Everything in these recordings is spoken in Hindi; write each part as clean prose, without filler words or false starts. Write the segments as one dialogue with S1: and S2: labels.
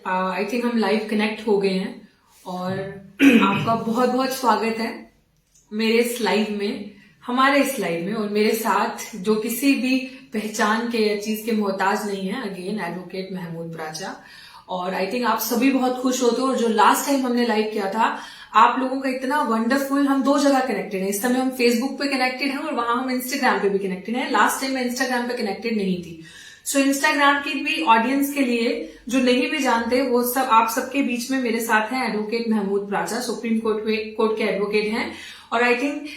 S1: आई थिंक हम लाइव कनेक्ट हो गए हैं और आपका बहुत बहुत स्वागत है मेरे इस लाइव में, हमारे इस लाइव में। और मेरे साथ जो किसी भी पहचान के या चीज के मोहताज नहीं है, अगेन एडवोकेट महमूद प्राचा। और आई थिंक आप सभी बहुत खुश होते हो। और जो लास्ट टाइम हमने लाइव किया था, आप लोगों का इतना वंडरफुल, हम दो जगह कनेक्टेड हैं। इस समय हम फेसबुक पे कनेक्टेड हैं और वहां हम इंस्टाग्राम पे भी कनेक्टेड हैं। लास्ट टाइम मैं इंस्टाग्राम पे कनेक्टेड नहीं थी। सो इंस्टाग्राम की भी ऑडियंस के लिए, जो नहीं भी जानते, वो सब आप सबके बीच में मेरे साथ हैं एडवोकेट महमूद प्राचा, सुप्रीम कोर्ट के एडवोकेट हैं। और आई थिंक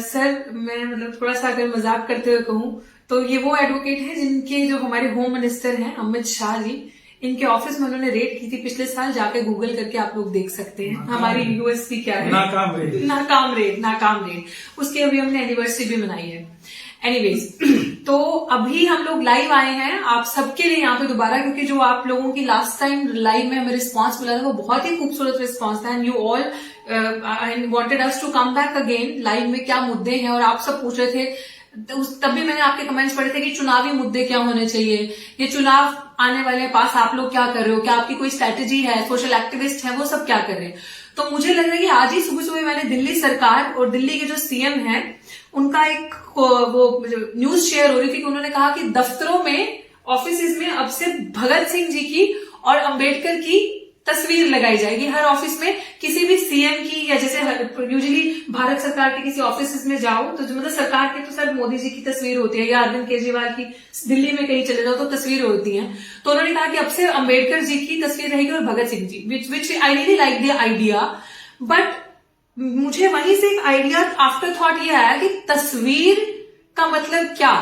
S1: सर, मैं मतलब थोड़ा सा अगर मजाक करते हुए कहूं तो ये वो एडवोकेट हैं जिनके, जो हमारे होम मिनिस्टर हैं अमित शाह जी, इनके ऑफिस में उन्होंने रेड की थी पिछले साल। जाके गूगल करके आप लोग देख सकते हैं हमारी यूएसपी क्या है। नाकाम रेड उसकी अभी हमने एनिवर्सरी भी मनाई है। एनीवेज, तो अभी हम लोग लाइव आए हैं आप सबके लिए यहाँ पे दोबारा, क्योंकि जो आप लोगों की लास्ट टाइम लाइव में हमें रिस्पॉन्स मिला था वो बहुत ही खूबसूरत रिस्पॉन्स था। And you all wanted us to come back again. Live में क्या मुद्दे हैं, और आप सब पूछ रहे थे, तब भी मैंने आपके कमेंट्स पढ़े थे कि चुनावी मुद्दे क्या होने चाहिए, ये चुनाव आने वाले पास आप लोग क्या कर रहे हो, क्या आपकी कोई स्ट्रेटेजी है, सोशल एक्टिविस्ट है, वो सब क्या कर रहे हैं। तो मुझे लग रहा है कि आज ही सुबह सुबह मैंने दिल्ली सरकार और दिल्ली के जो सीएम हैं उनका एक वो न्यूज शेयर हो रही थी कि उन्होंने कहा कि दफ्तरों में, ऑफिस में अब से भगत सिंह जी की और अंबेडकर की तस्वीर लगाई जाएगी हर ऑफिस में। किसी भी सीएम की, या जैसे यूजुअली भारत सरकार के किसी ऑफिस में जाओ तो मतलब सरकार के तो सर मोदी जी की तस्वीर होती है, या अरविंद केजरीवाल की, दिल्ली में कहीं चले जाओ तो तस्वीर होती है। तो उन्होंने कहा कि अब से अंबेडकर जी की तस्वीर रहेगी और Bhagat Singh ji, which I really like the idea. But मुझे वहीं से एक आइडिया, आफ्टर थॉट ये आया कि तस्वीर का मतलब क्या।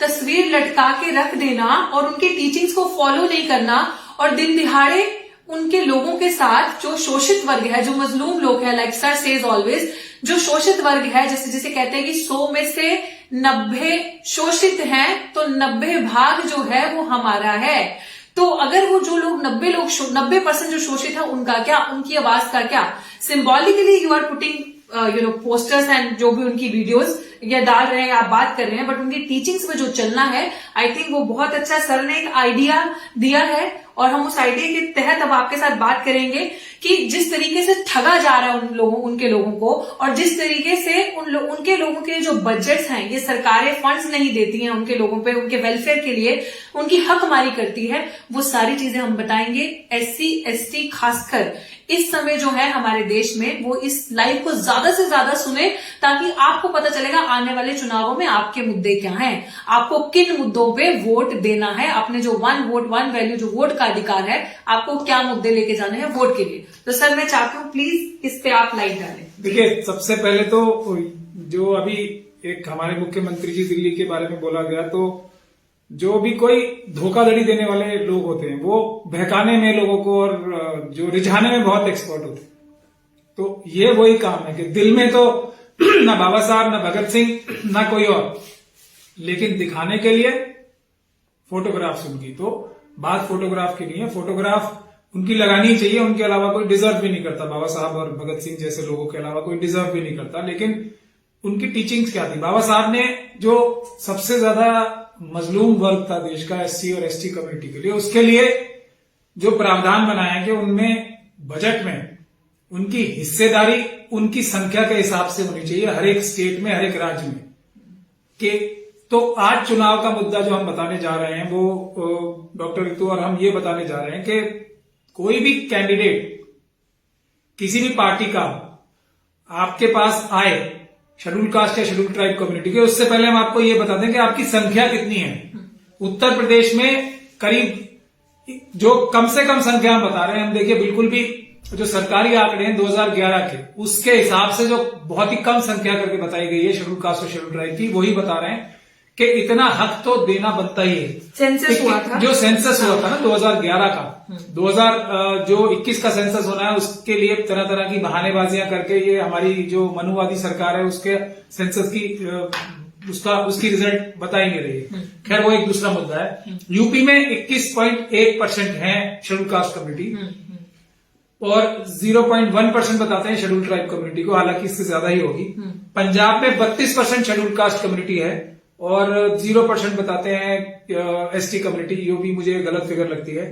S1: तस्वीर लटका के रख देना और उनके टीचिंग्स को फॉलो नहीं करना, और दिन दिहाड़े उनके लोगों के साथ, जो शोषित वर्ग है, जो मजलूम लोग हैं, लाइक सर सेज ऑलवेज, जो शोषित वर्ग है, जैसे कहते हैं कि 100 में से 90 शोषित हैं, तो 90 भाग जो है वो हमारा है। तो अगर वो जो लोग 90% जो शोषित है, उनका क्या, उनकी आवाज का क्या। Symbolically you are putting posters and जो भी उनकी वीडियोस या डाल रहे हैं, आप बात कर रहे हैं, बट उनकी टीचिंग्स में जो चलना है, आई थिंक वो बहुत अच्छा। सर ने एक आइडिया दिया है और हम उस आइडिया के तहत अब आपके साथ बात करेंगे कि जिस तरीके से ठगा जा रहा है उनके लोगों को, और जिस तरीके से उनके लोगों के जो बजट्स हैं, ये सरकारें फंड्स नहीं देती हैं उनके लोगों पे, उनके वेलफेयर के लिए उनकी हकमारी करती है, वो सारी चीजें हम बताएंगे। SC ST खासकर इस समय जो है हमारे देश में, वो इस लाइव को ज्यादा से ज्यादा सुने, ताकि आपको पता चलेगा आने वाले चुनावों में आपके मुद्दे क्या हैं, आपको किन मुद्दों पे वोट देना है, अपने जो 1 वोट 1 वैल्यू, जो वोट का अधिकार है, आपको क्या मुद्दे लेके जाने हैं वोट के लिए। तो सर, मैं चाहती हूँ प्लीज इस पे आप लाइट डालें।
S2: देखिए, सबसे पहले तो जो अभी एक हमारे मुख्यमंत्री जी दिल्ली के बारे में बोला गया, तो जो भी कोई धोखाधड़ी देने वाले लोग होते हैं, वो बहकाने में लोगों को और जो रिझाने में बहुत एक्सपर्ट होते हैं। तो ये वही काम है कि दिल में तो ना बाबा साहब, ना भगत सिंह, ना कोई और, लेकिन दिखाने के लिए फोटोग्राफ्स उनकी। तो बात फोटोग्राफ की नहीं है, फोटोग्राफ उनकी लगानी चाहिए, उनके अलावा कोई डिजर्व भी नहीं करता। बाबा साहब और भगत सिंह जैसे लोगों के अलावा कोई डिजर्व भी नहीं करता। लेकिन उनकी टीचिंग्स क्या थी? बाबा साहब ने जो सबसे ज्यादा मजलूम वर्ग था देश का, SC और ST कम्युनिटी के लिए, उसके लिए जो प्रावधान बनाया कि उनमें बजट में उनकी हिस्सेदारी उनकी संख्या के हिसाब से होनी चाहिए, हर एक स्टेट में, हर एक राज्य में के। तो आज चुनाव का मुद्दा जो हम बताने जा रहे हैं, वो डॉक्टर ऋतु और हम ये बताने जा रहे हैं कि कोई भी कैंडिडेट किसी भी पार्टी का आपके पास आए, शेड्यूल कास्ट या शेड्यूल ट्राइब कम्युनिटी के, उससे पहले हम आपको ये बता दें कि आपकी संख्या कितनी है। उत्तर प्रदेश में करीब, जो कम से कम संख्या हम बता रहे हैं, हम देखिए बिल्कुल भी जो सरकारी आंकड़े हैं 2011 के, उसके हिसाब से जो बहुत ही कम संख्या करके बताई गई है शेड्यूल कास्ट और शेड्यूल ट्राइब की, वही बता रहे हैं कि इतना हक तो देना बनता ही है।
S1: सेंसस हुआ था,
S2: जो सेंसस हुआ था ना 2011 का, 2021 का सेंसस होना है, उसके लिए तरह तरह की बहानेबाजियां करके ये हमारी जो मनुवादी सरकार है, उसके सेंसस की उसकी रिजल्ट बता ही नहीं रही है। खैर, वो एक दूसरा मुद्दा है। यूपी में 21.1% है शेड्यूल कास्ट कम्युनिटी और 0.1% बताते हैं शेड्यूल ट्राइब कम्युनिटी को, हालांकि इससे ज्यादा ही होगी। पंजाब में 32% शेड्यूल कास्ट कम्युनिटी है और 0% बताते हैं ST कम्युनिटी। ये भी मुझे गलत फिगर लगती है।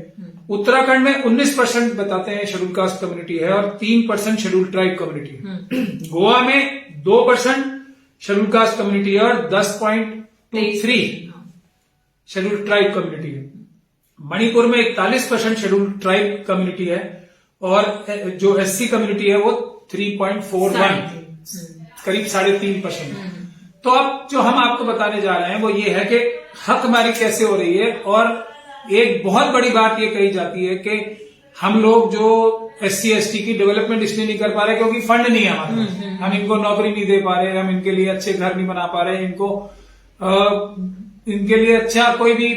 S2: उत्तराखंड में 19% बताते हैं शेड्यूल कास्ट कम्युनिटी है और 3% शेड्यूल ट्राइब कम्युनिटी है। गोवा में 2% शेड्यूल कास्ट कम्युनिटी है और 10.23 शेड्यूल ट्राइब कम्युनिटी है। मणिपुर में 41% शेड्यूल ट्राइब कम्युनिटी है और जो एससी कम्युनिटी है वो 3.41 करीब 3.5%। तो अब जो हम आपको बताने जा रहे हैं वो ये है कि हकमारी कैसे हो रही है। और एक बहुत बड़ी बात ये कही जाती है कि हम लोग जो एससी एसटी की डेवलपमेंट इसलिए नहीं कर पा रहे क्योंकि फंड नहीं है हमारे पास, हम इनको नौकरी नहीं दे पा रहे, हम इनके लिए अच्छे घर नहीं बना पा रहे, इनके लिए अच्छा कोई भी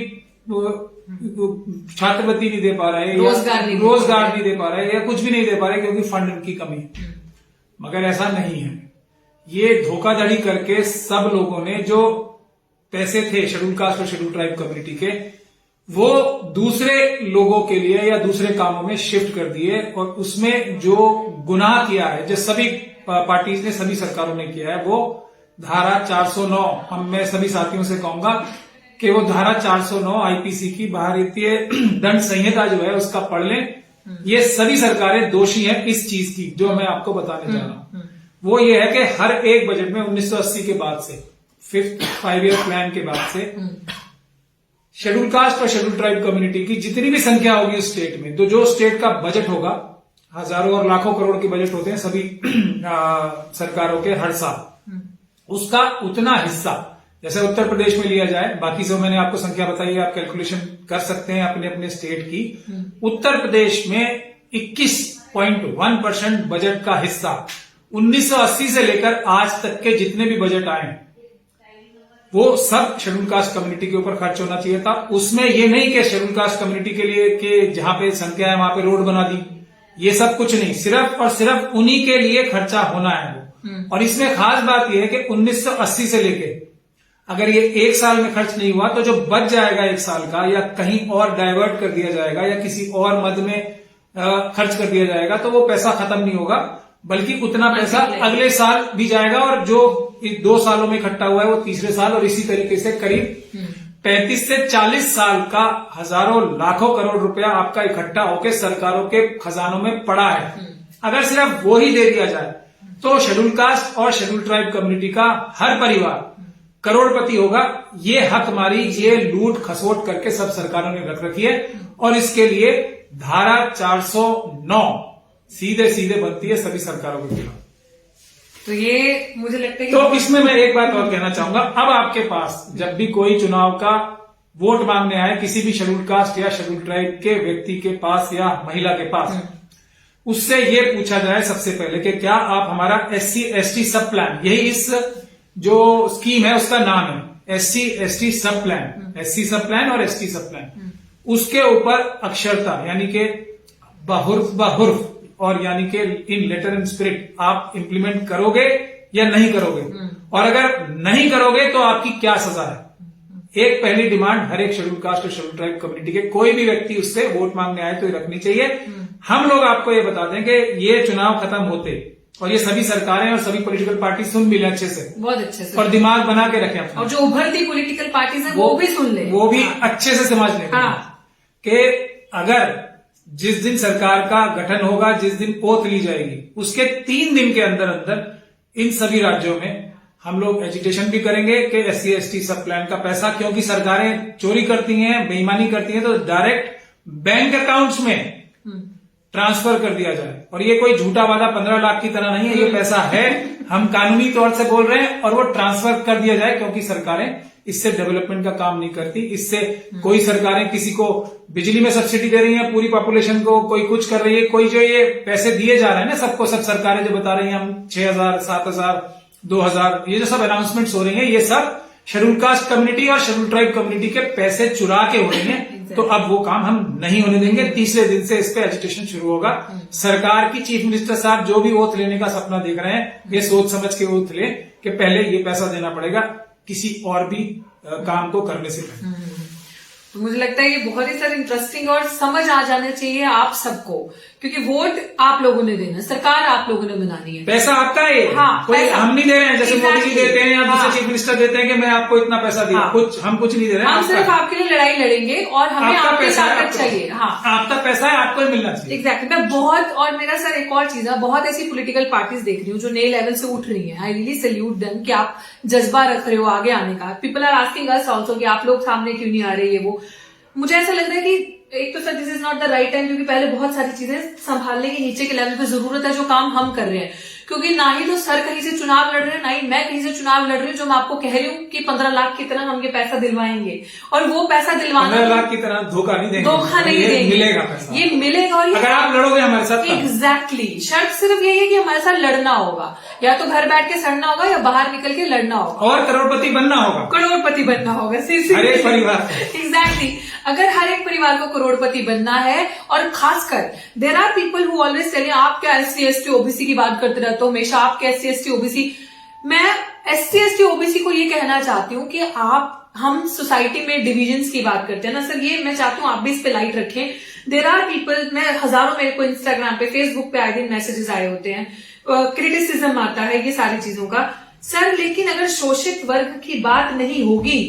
S2: छात्रवृत्ति नहीं दे पा रहे, रोजगार नहीं दे पा रहे या कुछ भी नहीं दे पा रहे क्योंकि फंड की कमी है। मगर ऐसा नहीं है। ये धोखाधड़ी करके सब लोगों ने जो पैसे थे शेड्यूल कास्ट और शेड्यूल ट्राइब कम्युनिटी के वो दूसरे लोगों के लिए या दूसरे कामों में शिफ्ट कर दिए और उसमें जो गुनाह किया है, जो सभी पार्टीज ने, सभी सरकारों ने किया है, वो धारा 409, मैं सभी साथियों से कहूंगा कि वो धारा 409 आईपीसी की भारतीय दंड संहिता जो है उसका पढ़ लें। ये सभी सरकारें दोषी हैं इस चीज की जो मैं आपको बताने जा रहा हूं। वो ये है कि हर एक बजट में 1980 के बाद से, 5th 5-year प्लान के बाद से शेड्यूल कास्ट और शेड्यूल ट्राइब कम्युनिटी की जितनी भी संख्या होगी उस स्टेट में, तो जो स्टेट का बजट होगा, हजारों और लाखों करोड़ के बजट होते हैं सभी सरकारों के हर साल, उसका उतना हिस्सा, जैसे उत्तर प्रदेश में लिया जाए, बाकी सब मैंने आपको संख्या बताई है, आप कैलकुलेशन कर सकते हैं अपने अपने स्टेट की। उत्तर प्रदेश में 21.1% बजट का हिस्सा 1980 से लेकर आज तक के जितने भी बजट आए वो सब शेड्यूल कास्ट कम्युनिटी के ऊपर खर्च होना चाहिए था। उसमें ये नहीं कि शेड्यूल कास्ट कम्युनिटी के लिए कि जहां पे संख्या है वहां पे रोड बना दी, ये सब कुछ नहीं, सिर्फ और सिर्फ उन्हीं के लिए खर्चा होना है वो। और इसमें खास बात यह है कि 1980 से लेके अगर ये एक साल में खर्च नहीं हुआ तो जो बच जाएगा एक साल का या कहीं और डाइवर्ट कर दिया जाएगा या किसी और मद में खर्च कर दिया जाएगा तो वो पैसा खत्म नहीं होगा, बल्कि उतना पैसा अगले साल भी जाएगा और जो 2 सालों में इकट्ठा हुआ है वो तीसरे साल, और इसी तरीके से करीब 35 से 40 साल का हजारों लाखों करोड़ रुपया आपका इकट्ठा होकर सरकारों के खजानों में पड़ा है। अगर सिर्फ वो ही दे दिया जाए तो शेड्यूल कास्ट और शेड्यूल ट्राइब कम्युनिटी का हर परिवार करोड़पति होगा। ये हकमारी, ये लूट खसोट करके सब सरकारों ने रख रखी है और इसके लिए धारा 409 सीधे सीधे बनती है सभी सरकारों के खिलाफ।
S1: तो ये मुझे लगता है कि
S2: तो इसमें मैं एक बात और कहना चाहूंगा, अब आपके पास जब भी कोई चुनाव का वोट मांगने आए किसी भी शेड्यूल कास्ट या शेड्यूल ट्राइब के व्यक्ति के पास या महिला के पास, उससे ये पूछा जाए सबसे पहले कि क्या आप हमारा SC ST सब प्लान, यही इस जो स्कीम है उसका नाम है SC ST सब प्लान, SC सब प्लान और ST सब प्लान, उसके ऊपर अक्षरता यानी कि बहुर्फ और यानी कि इन लेटर एंड स्पिरिट आप इंप्लीमेंट करोगे या नहीं करोगे, और अगर नहीं करोगे तो आपकी क्या सजा है। एक पहली डिमांड हर एक शेड्यूल कास्ट और शेड्यूल ट्राइब कम्युनिटी के कोई भी व्यक्ति उससे वोट मांगने आए तो ये रखनी चाहिए। हम लोग आपको ये बता दें कि ये चुनाव खत्म होते, और ये सभी सरकारें और सभी पॉलिटिकल पार्टी सुन भी ले अच्छे से,
S1: बहुत अच्छे से,
S2: और दिमाग बना के रखें अपना,
S1: और जो उभरती पॉलिटिकल पार्टीज है वो भी सुन ले,
S2: वो भी अच्छे से समझ लें कि अगर जिस दिन सरकार का गठन होगा, जिस दिन ओथ ली जाएगी, उसके 3 दिन के अंदर अंदर इन सभी राज्यों में हम लोग एजुटेशन भी करेंगे कि SC ST सब प्लान का पैसा, क्योंकि सरकारें चोरी करती हैं, बेईमानी करती हैं, तो डायरेक्ट बैंक अकाउंट्स में ट्रांसफर कर दिया जाए। और ये कोई झूठा वादा 15 लाख की तरह नहीं है, ये पैसा है, हम कानूनी तौर से बोल रहे हैं, और वो ट्रांसफर कर दिया जाए क्योंकि सरकारें इससे डेवलपमेंट का काम नहीं करती। इससे कोई सरकारें किसी को बिजली में सब्सिडी दे रही हैं, पूरी पॉपुलेशन को, कोई कुछ कर रही है, कोई जो ये पैसे दिए जा रहे हैं ना सबको, सब सरकारें जो बता रही हैं हम 6,000 7,000 2,000, ये जो सब अनाउंसमेंट्स हो रही हैं, ये सब शेड्यूल कास्ट कम्युनिटी और शेड्यूल ट्राइब कम्युनिटी के पैसे चुरा के हो रही हैं। तो अब वो काम हम नहीं होने देंगे। तीसरे दिन से इस पे एजुटेशन शुरू होगा। सरकार की चीफ मिनिस्टर साहब जो भी ओथ लेने का सपना देख रहे हैं, ये सोच समझ के ओथ ले कि पहले ये पैसा देना पड़ेगा किसी और भी काम को करने से पहले।
S1: तो मुझे लगता है ये बहुत ही सर इंटरेस्टिंग और समझ आ जाना चाहिए आप सबको, क्योंकि वोट आप लोगों ने देना, सरकार आप लोगों ने बनानी है।
S2: पैसा आपका है।
S1: हाँ,
S2: कोई
S1: पैसा
S2: हम नहीं दे रहे हैं, जैसे मोदी जी
S1: Exactly.
S2: देते हैं या दूसरे
S1: हाँ।
S2: चीफ मिनिस्टर देते हैं कि मैं आपको इतना पैसा दिया।
S1: हाँ।
S2: हम कुछ नहीं दे रहे हैं।
S1: हम सिर्फ आपके लिए लड़ाई लड़ेंगे और हमें
S2: आपका
S1: आपकी
S2: पैसा है,
S1: ताकत
S2: आपको।
S1: चाहिए। हाँ,
S2: आपका पैसा है, आपको ही मिलना चाहिए।
S1: एग्जैक्टली मैं बहुत, और मेरा सर एक और चीज है, बहुत ऐसी पॉलिटिकल पार्टीज देख रही हूँ जो नए लेवल से उठ रही हैं। आई रियली सैल्यूट देम कि आप जज्बा रख रहे हो आगे आने का। People are asking us also कि आप लोग सामने क्यों नहीं आ रहे, ये वो। मुझे ऐसा लग रहा है कि एक तो sir this is not the right time, क्योंकि पहले बहुत सारी चीजें संभालने की नीचे के लेवल पे जरूरत है, जो काम हम कर रहे हैं। क्योंकि ना ही तो सर कहीं से चुनाव लड़ रहे हैं, ना ही मैं कहीं से चुनाव लड़ रही हूँ, जो मैं आपको कह रही हूँ कि 15 लाख की तरह हम ये पैसा दिलवाएंगे, और वो पैसा दिलवाना
S2: 15 लाख की तरह धोखा नहीं देंगे।
S1: धोखा नहीं
S2: ये
S1: देंगे,
S2: मिलेगा पैसा,
S1: ये मिलेगा। और
S2: अगर आप लड़ोगे हमारे साथ तब।
S1: एग्जैक्टली शर्त सिर्फ यही है कि हमारे साथ लड़ना होगा, या तो घर बैठ के सड़ना होगा या बाहर निकल के लड़ना होगा,
S2: और करोड़पति बनना होगा।
S1: करोड़पति बनना होगा।
S2: हर एक परिवार को।
S1: एग्जैक्टली अगर हर एक परिवार को करोड़पति बनना है, और खासकर there are people who always telling आप क्या SC ST OBC की बात करते रहते हो हमेशा, आप क्या SC ST OBC। मैं SC ST OBC को ये कहना चाहती हूँ कि हम सोसाइटी में डिविजन्स की बात करते हैं ना सर, ये मैं चाहती हूँ आप भी इस पे लाइट रखें। देयर आर पीपल, मैं हजारों, मेरे को इंस्टाग्राम पे फेसबुक पे आए दिन मैसेजेस आए होते हैं, क्रिटिसिज्म आता है ये सारी चीजों का सर। लेकिन अगर शोषित वर्ग की बात नहीं होगी,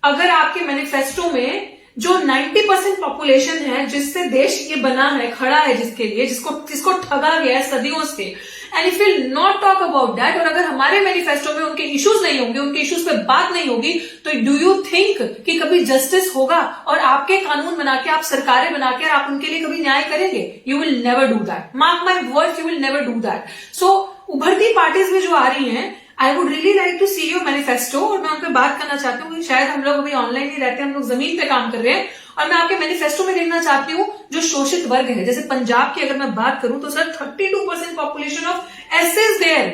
S1: अगर आपके मैनिफेस्टो में जो 90% पॉपुलेशन है जिससे देश ये बना है, खड़ा है, जिसके लिए जिसको ठगा गया है सदियों से, and if will not talk about that, और अगर हमारे मैनिफेस्टो में उनके इश्यूज नहीं होंगे, उनके इश्यूज पे बात नहीं होगी, तो डू यू थिंक कि कभी जस्टिस होगा और आपके कानून बना के, आप सरकारें बना के आप उनके लिए कभी न्याय करेंगे? You will never do that, mark my words, you will never do that. So उभरती पार्टीज में जो आ रही हैं, I would really like to see your manifesto, और मैं उन पर बात करना चाहती हूँ। शायद हम लोग अभी ऑनलाइन ही रहते हैं, हम लोग जमीन पे काम कर रहे हैं, और मैं आपके मैनिफेस्टो में देखना चाहती हूँ जो शोषित वर्ग है। जैसे पंजाब की अगर मैं बात करूं तो sir 32% population of S is there,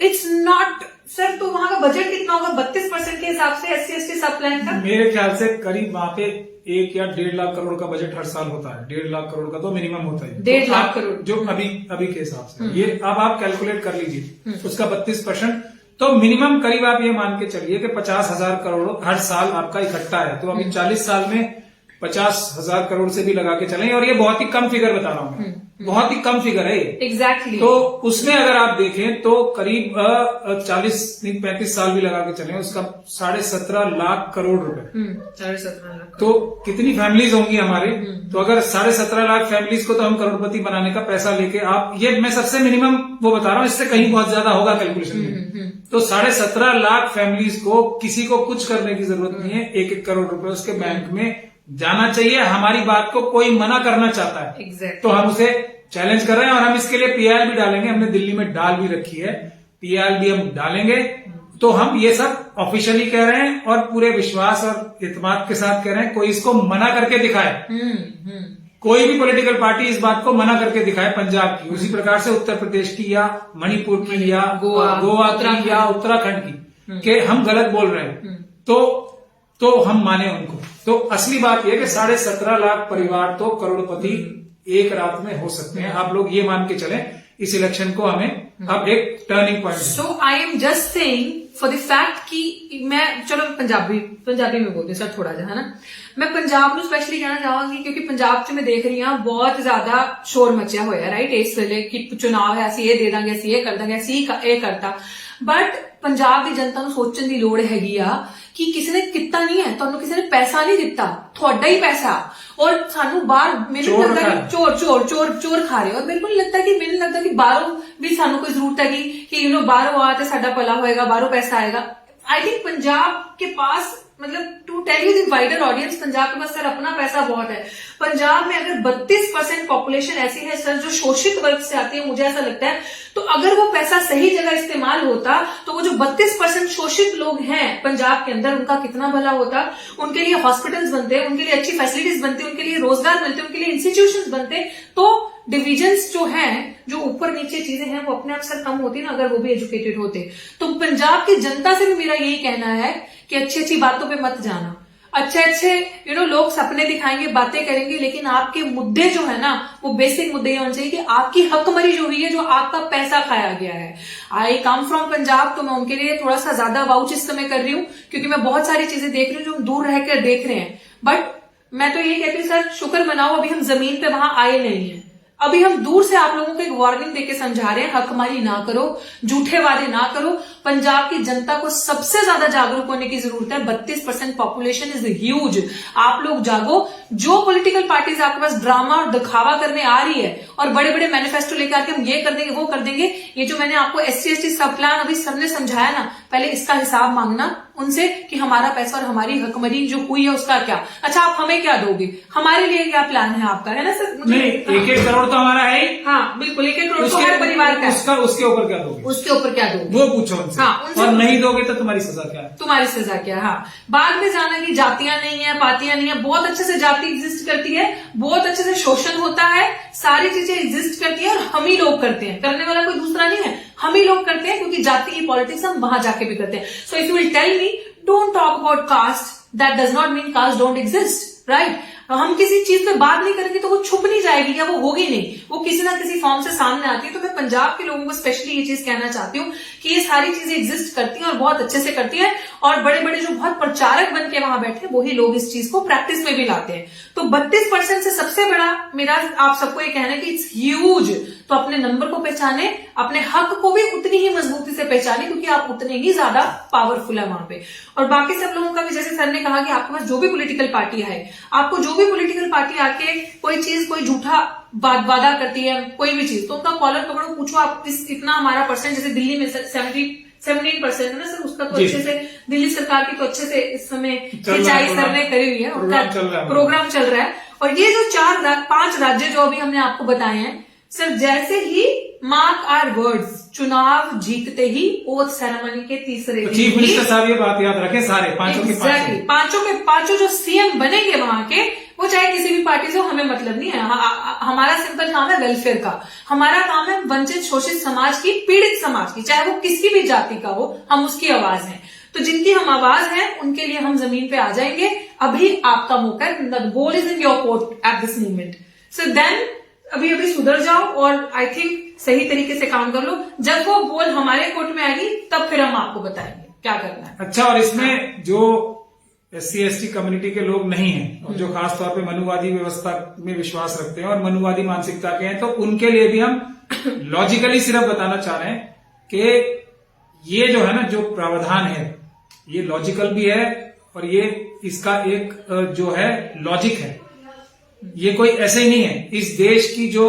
S1: it's not sir. तो वहां का बजट कितना होगा 32% के हिसाब से SC ST सब प्लान का?
S2: मेरे ख्याल से करीब वहाँ पे 1 या 1.5 लाख करोड़ का बजट हर साल होता है। 1.5 लाख करोड़ का तो मिनिमम होता है।
S1: 1.5 लाख करोड़
S2: जो अभी के हिसाब से ये अब आप कैलकुलेट कर लीजिए, उसका 32%, तो मिनिमम करीब आप ये मान के चलिए कि 50,000 करोड़ हर साल आपका इकट्ठा है। तो अभी 40 साल में 50,000 करोड़ से भी लगा के चलें, और ये बहुत ही कम फिगर बता रहा हूं मैं, बहुत ही कम फिगर है ये।
S1: एग्जैक्टली।
S2: तो उसमें अगर आप देखें तो करीब 35 साल भी लगा के चलें, उसका 17.5 लाख करोड़ रुपए।
S1: 17.5 लाख।
S2: तो कितनी फैमिलीज होंगी हमारे? तो अगर 17.5 लाख फैमिलीज को तो हम करोड़पति बनाने का पैसा लेके, आप ये मैं सबसे मिनिमम वो बता रहा हूँ, इससे कहीं बहुत ज्यादा होगा कैलकुलेशन में। तो 17.5 लाख फैमिलीज को किसी को कुछ करने की जरूरत नहीं है। 1-1 करोड़ रुपए उसके बैंक में जाना चाहिए। हमारी बात को कोई मना करना चाहता है
S1: Exactly.
S2: तो हम उसे चैलेंज कर रहे हैं, और हम इसके लिए PIL भी डालेंगे। हमने दिल्ली में डाल भी रखी है, PIL भी हम डालेंगे। तो हम ये सब ऑफिशियली कह रहे हैं और पूरे विश्वास और इत्मीनान के साथ कह रहे हैं। कोई इसको मना करके दिखाए, कोई भी पॉलिटिकल पार्टी इस बात को मना करके दिखाए पंजाब की, उसी प्रकार से उत्तर प्रदेश की या मणिपुर की या गोवा की या उत्तराखंड की, कि हम गलत बोल रहे हैं, तो हम माने उनको। तो असली बात यह है कि 17.5 लाख परिवार तो करोड़पति एक रात में हो सकते हैं। आप लोग ये मान के चलें, इस इलेक्शन को हमें अब एक turning point.
S1: So I am just saying for the fact कि मैं, चलो पंजाबी में बोलती हूँ सर थोड़ा जा, है ना। मैं पंजाब ਨੂੰ स्पेशली कहना चाहांगी क्योंकि पंजाब च मैं देख रही हूँ बहुत ज्यादा शोर मचिया हुआ है, राइट, इस वेले कि चुनाव है, ਅਸੀਂ ਇਹ ਦੇ ਦਾਂਗੇ, ਅਸੀਂ ਇਹ ਕਰ ਦਾਂਗੇ, ਅਸੀਂ ਇਹ ਕਰਤਾ। बट पंजाब ਦੀ ਜਨਤਾ ਨੂੰ ਸੋਚਣ ਦੀ ਲੋੜ ਹੈਗੀ ਆ ਕਿ ਕਿਸੇ ਨੇ ਕੀਤਾ ਨਹੀਂ ਹੈ, ਤੁਹਾਨੂੰ ਕਿਸੇ ਨੇ ਪੈਸਾ ਨਹੀਂ ਦਿੱਤਾ, ਤੁਹਾਡਾ ਹੀ ਪੈਸਾ, और ਸਾਨੂੰ ਬਾਹਰ ਮੈਨੂੰ ਲੱਗਦਾ ਕਿ ਚੋਰ ਖਾ ਰਹੇ, और मेरे को नहीं लगता कि ਮੈਨੂੰ लगता कि ਬਾਹਰੋਂ ਵੀ ਸਾਨੂੰ ਕੋਈ ਜ਼ਰੂਰਤ ਹੈਗੀ कि यू नो ਬਾਹਰੋਂ ਆ ਤੇ ਸਾਡਾ ਭਲਾ ਹੋਏਗਾ, ਬਾਹਰੋਂ ਪੈसा आएगा। आई थिंक पंजाब के पास, मतलब to tell you the wider audience, Punjab के पास सर अपना पैसा बहुत है। पंजाब में अगर 32% पॉपुलेशन ऐसी है सर जो शोषित वर्ग से आती है, मुझे ऐसा लगता है, तो अगर वो पैसा सही जगह इस्तेमाल होता तो वो जो 32% शोषित लोग हैं पंजाब के अंदर, उनका कितना भला होता। उनके लिए हॉस्पिटल्स बनते, उनके लिए अच्छी फैसिलिटीज बनती, उनके लिए रोजगार मिलते, उनके लिए इंस्टीट्यूशंस बनते, तो डिविजन्स जो हैं, जो ऊपर नीचे चीजें हैं, वो अपने आप सर कम होती ना अगर वो भी एजुकेटेड होते। तो पंजाब की जनता से भी मेरा यही कहना है कि अच्छी अच्छी बातों पे मत जाना। अच्छे यू नो लोग सपने दिखाएंगे, बातें करेंगे, लेकिन आपके मुद्दे जो है ना, वो बेसिक मुद्दे ये होने चाहिए कि आपकी हकमरी जो हुई है, जो आपका पैसा खाया गया है। आई कम फ्रॉम पंजाब, तो मैं उनके लिए थोड़ा सा ज्यादा वाउच इस समय कर रही हूँ क्योंकि मैं बहुत सारी चीजें देख रही हूँ जो हम दूर रहकर देख रहे हैं। बट मैं तो ये कहती हूँ सर, शुक्र मनाओ अभी हम जमीन पे वहां आए नहीं है। अभी हम दूर से आप लोगों को एक वार्निंग देके समझा रहे हैं, हकमारी ना करो, झूठे वादे ना करो। पंजाब की जनता को सबसे ज्यादा जागरूक होने की जरूरत है। 32% पॉपुलेशन इज ह्यूज। आप लोग जागो। जो पॉलिटिकल पार्टीज आपके पास ड्रामा और दिखावा करने आ रही है और बड़े बड़े मैनिफेस्टो लेकर आके हम ये कर देंगे वो कर देंगे, ये जो मैंने आपको SC/ST सब प्लान अभी सबने समझाया ना, पहले इसका हिसाब मांगना उनसे कि हमारा पैसा और हमारी हकमरी जो हुई है उसका क्या। अच्छा, आप हमें क्या दोगे, हमारे लिए क्या प्लान है आपका, है ना सर?
S2: नहीं, 1-1 करोड़ तो हमारा है ही।
S1: हाँ बिल्कुल, 1-1 करोड़ तो हर परिवार का है।
S2: उसके ऊपर क्या दोगे?
S1: उसके ऊपर क्या दोगे
S2: वो पूछो उनसे।
S1: हाँ, उनसे
S2: और नहीं दोगे तो तुम्हारी सजा क्या है?
S1: तुम्हारी सजा क्या है? हाँ, बाद में जाना कि जातियां नहीं है, पातियां नहीं है। बहुत अच्छे से जाति एग्जिस्ट करती है, बहुत अच्छे से शोषण होता है, सारी चीजें एग्जिस्ट करती है और हम ही लोग करते हैं। करने वाला कोई दूसरा नहीं है, हम ही लोग करते हैं, क्योंकि जाति की पॉलिटिक्स हम वहां जाके भी करते हैं। So if you will tell me don't talk about caste, that does not mean caste don't exist, right? हम किसी चीज पे बात नहीं करेंगे तो वो छुप नहीं जाएगी या वो होगी नहीं, वो किसी ना किसी फॉर्म से सामने आती है। तो मैं पंजाब के लोगों को स्पेशली ये चीज कहना चाहती हूँ कि ये सारी चीजें एग्जिस्ट करती हैं और बहुत अच्छे से करती है, और बड़े बड़े जो बहुत प्रचारक बन के वहां बैठे वही लोग इस चीज को प्रैक्टिस में भी लाते हैं। तो 32% से सबसे बड़ा मेरा आप सबको ये कहना है कि इट्स ह्यूज। तो अपने नंबर को पहचाने, अपने हक को भी उतनी ही मजबूती से पहचाने, क्योंकि आप उतने ही ज्यादा पावरफुल है वहां पे। और बाकी सब लोगों का भी, जैसे सर ने कहा कि आपके पास जो भी पॉलिटिकल पार्टी है, आपको जो भी पॉलिटिकल पार्टी आके कोई चीज, कोई झूठा वादा करती है, कोई भी चीज, तो उनका कॉलर पकड़ो, पूछो आप इतना हमारा परसेंट, जैसे दिल्ली में 17% है ना सर, उसका तो अच्छे से दिल्ली सरकार की तो अच्छे से इस समय सिंचाई सर्वे करी हुई है, प्रोग्राम चल रहा है। और ये जो 4-5 राज्य जो अभी हमने आपको बताए हैं सर, जैसे ही मार्क आवर वर्ड्स, चुनाव जीतते ही ओथ सेरेमनी के तीसरे दिन
S2: चीफ मिनिस्टर साहब ये बात याद रखें, सारे पांचों के
S1: पांचों जो सीएम बनेंगे वहां के, वो चाहे किसी भी पार्टी से हो, हमें मतलब नहीं है। हमारा सिंपल काम है वेलफेयर का, हमारा काम है वंचित शोषित समाज की, पीड़ित समाज की, चाहे वो किसी भी जाति का हो, हम उसकी आवाज है। तो जिनकी हम आवाज है उनके लिए हम जमीन पे आ जाएंगे। अभी आपका मौका है, the ball is in your court at this moment. So then अभी सुधर जाओ और आई थिंक सही तरीके से काम कर लो। जब वो बॉल हमारे कोर्ट में आएगी तब फिर हम आपको बताएंगे क्या करना है।
S2: अच्छा, और इसमें जो SC/ST कम्युनिटी के लोग नहीं हैं और जो खासतौर पे मनुवादी व्यवस्था में विश्वास रखते हैं और मनुवादी मानसिकता के हैं, तो उनके लिए भी हम लॉजिकली सिर्फ बताना चाह रहे हैं कि ये जो है ना, जो प्रावधान है, ये लॉजिकल भी है और ये इसका एक जो है लॉजिक है। ये कोई ऐसे ही नहीं है। इस देश की जो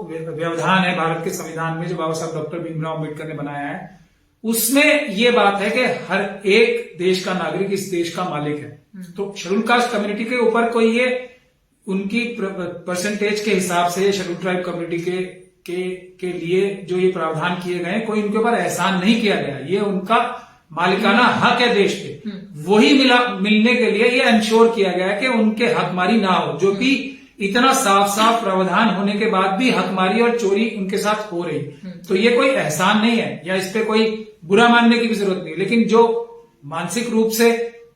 S2: व्यवधान है भारत के संविधान में, जो बाबा साहब डॉक्टर भीमराव अम्बेडकर ने बनाया है, उसमें ये बात है कि हर एक देश का नागरिक इस देश का मालिक है। तो शेड्यूल कास्ट कम्युनिटी के ऊपर कोई ये उनकी परसेंटेज के हिसाब से शेड्यूल ट्राइब कम्युनिटी के लिए जो ये प्रावधान किए गए, कोई उनके ऊपर एहसान नहीं किया गया। ये उनका मालिकाना हक है देश पे, वही मिलने के लिए ये इंश्योर किया गया है कि उनके हकमारी ना हो, जो कि इतना साफ प्रावधान होने के बाद भी हकमारी और चोरी उनके साथ हो रही। तो ये कोई एहसान नहीं है या इस पे कोई बुरा मानने की भी जरूरत नहीं। लेकिन जो मानसिक रूप से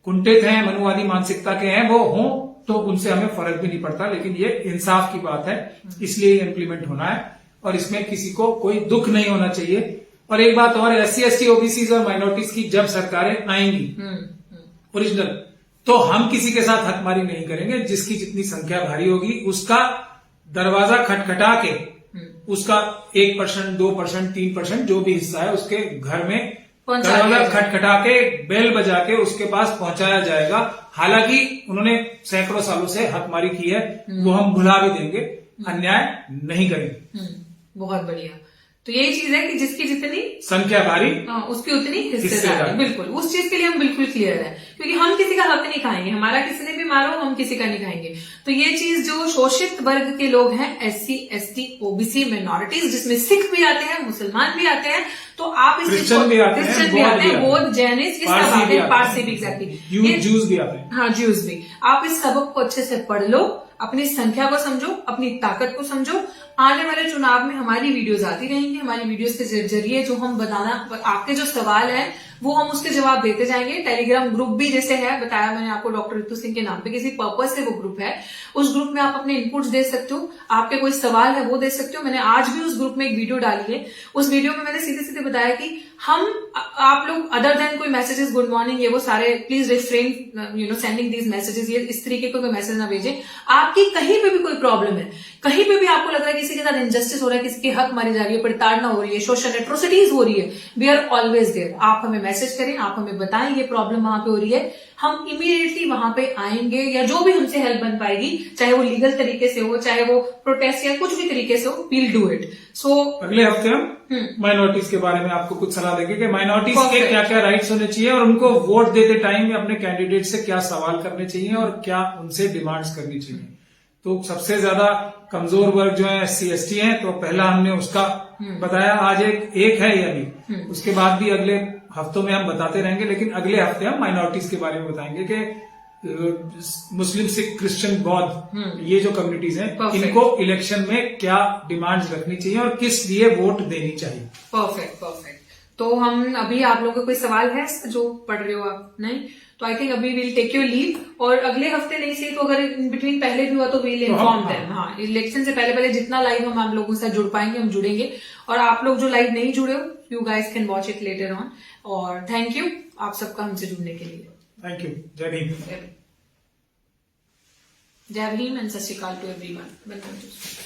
S2: कुंठित हैं, मनुवादी मानसिकता के हैं, वो हों तो उनसे हमें फर्क भी नहीं पड़ता। लेकिन ये इंसाफ की बात है, इसलिए ये इम्प्लीमेंट होना है और इसमें किसी को कोई दुख नहीं होना चाहिए। और एक बात और, SC/ST OBCs और माइनॉरिटीज की जब सरकारें आएंगी ओरिजिनल, तो हम किसी के साथ हकमारी नहीं करेंगे। जिसकी जितनी संख्या भारी होगी उसका दरवाजा खटखटा के उसका 1%, 2%, 3% जो भी हिस्सा है उसके घर में दरवाजा खटखटा के बेल बजा के उसके पास पहुंचाया जाएगा। हालांकि उन्होंने सैकड़ों सालों से हकमारी की है, वो हम भुला भी देंगे, अन्याय नहीं करेंगे।
S1: बहुत बढ़िया। तो यही चीज है कि जिसकी जितनी
S2: संख्या भारी
S1: उसकी उतनी हिस्सेदारी। बिल्कुल, उस चीज के लिए हम बिल्कुल क्लियर है, क्योंकि हम किसी का हक नहीं खाएंगे, हमारा किसी ने भी मारो हम किसी का नहीं खाएंगे। तो ये चीज जो शोषित वर्ग के लोग हैं, SC/ST OBC माइनॉरिटीज, जिसमें सिख भी आते हैं, मुसलमान भी आते हैं, तो आप इस
S2: क्रिश्चियन भी आते हैं,
S1: बौद्ध, जैनिस्ट, ये सब आते हैं, पारसी भी एग्जैक्टली,
S2: ज्यूज भी आते हैं।
S1: हाँ, ज्यूज भी। आप इस सबक को अच्छे से पढ़ लो, अपनी संख्या को समझो, अपनी ताकत को समझो। आने वाले चुनाव में हमारी वीडियोस आती रहेंगी। हमारी वीडियोस के जरिए जो हम बताना, आपके जो सवाल है वो हम उसके जवाब देते जाएंगे। टेलीग्राम ग्रुप भी जैसे है, बताया मैंने आपको, डॉक्टर रितु सिंह के नाम पे किसी पर्पज से वो ग्रुप है। उस ग्रुप में आप अपने इनपुट्स दे सकते हो, आपके कोई सवाल है वो दे सकते हो। मैंने आज भी उस ग्रुप में एक वीडियो डाली है। उस वीडियो में मैंने सीधे सीधे बताया कि आप लोग अदर देन कोई मैसेजेस गुड मॉर्निंग ये वो सारे please refrain sending these messages, ये इस तरीके का कोई मैसेज ना भेजें। आपकी कहीं पे भी कोई प्रॉब्लम है, कहीं पे भी आपको लग रहा है किसी के साथ इनजस्टिस हो रहा है, किसी की हक मारी जा रही है, प्रताड़ना हो रही है, सोशल एट्रोसिटीज हो रही है, वी आर ऑलवेज देयर। आप हमें मैसेज करें, आप हमें बताएं ये प्रॉब्लम वहां पे हो रही है, हम इमीडिएटली वहां पे आएंगे, या जो भी हमसे हेल्प बन पाएगी, चाहे वो लीगल तरीके से हो, चाहे वो प्रोटेस्ट या कुछ भी तरीके से हो, वील डू इट। सो
S2: अगले हफ्ते हम माइनॉरिटीज के बारे में आपको कुछ सलाह देंगे कि माइनॉरिटीज के क्या क्या राइट्स होने चाहिए और उनको वोट देते टाइम में अपने कैंडिडेट से क्या सवाल करने चाहिए और क्या उनसे डिमांड्स करनी चाहिए। तो सबसे ज्यादा कमजोर वर्ग जो है SC/ST है, तो पहला हमने उसका बताया, आज एक है ये अभी, उसके बाद भी अगले हफ्तों में हम बताते रहेंगे, लेकिन अगले हफ्ते हम माइनॉरिटीज के बारे में बताएंगे कि मुस्लिम, सिख, क्रिश्चियन, बौद्ध, ये जो कम्युनिटीज हैं, इनको इलेक्शन में क्या डिमांड्स रखनी चाहिए और किस लिए वोट देनी चाहिए।
S1: परफेक्ट। तो हम अभी, आप लोगों का कोई सवाल है जो पढ़ रहे हो आप? नहीं, तो आई थिंक अभी वील टेक योर लीव, और अगले हफ्ते नहीं सही तो अगर इन बिटवीन पहले भी हुआ तो वील इन्फॉर्म देम। हाँ, इलेक्शन से पहले जितना लाइव हम आप लोगों के साथ जुड़ पाएंगे हम जुड़ेंगे, और आप लोग जो लाइव नहीं जुड़े हो, you guys can watch it later on. और थैंक यू आप सबका हमसे जुड़ने के लिए।
S2: Thank you. जय भीम।
S1: जय भीम एंड सत श्री अकाल टू एवरीवन। Welcome to